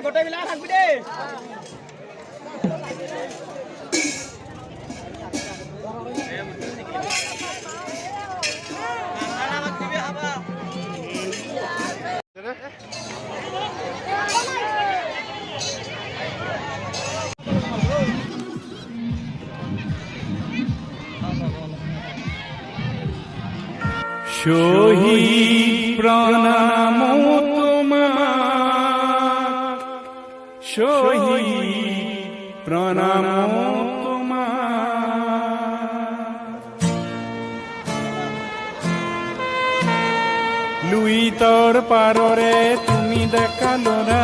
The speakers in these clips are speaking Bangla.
গোটাই মিলা থাকবি দে শহীদ প্রণাম তোমার, শহীদ প্রণাম তোমার। লুই তোর পাররে তুমি দেখালো না,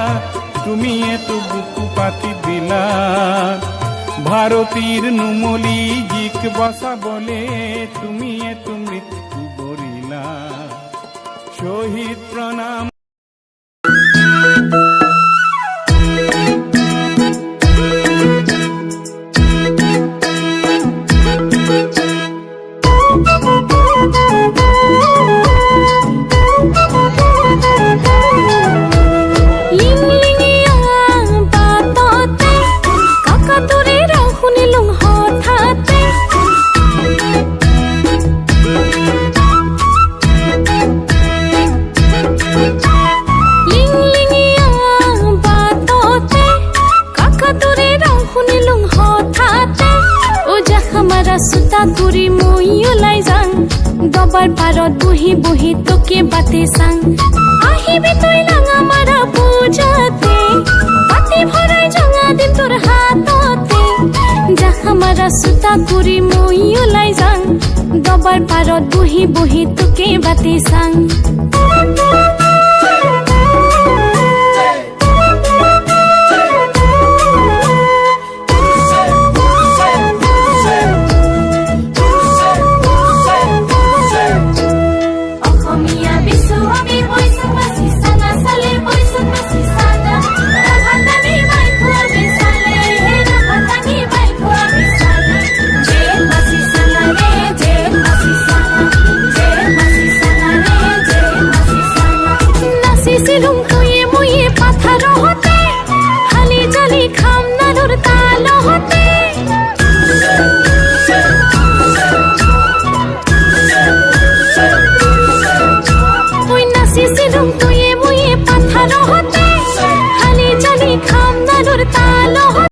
তুমি এত বুকু পাতি দিলা। ভারতীর নুমলি জিক বসা বলে তুমি এত মৃত্যু বরিলা। শহীদ প্রণাম। সুতাগুৰি মই ওলাই যাং, দবাৰ পাৰত বহি বহি তোকে বাতে চাং। আহিবি তই লাঙা মাৰা পূজাতে, পাতি ভৰাই জঙা দিম তোৰ হাততে। জাখা মাৰা সুতাগুৰি মই ওলাই যাং, দবাৰ পাৰত বহি বহি তোকে বাতে চাং। Silung kuye muye pathar hote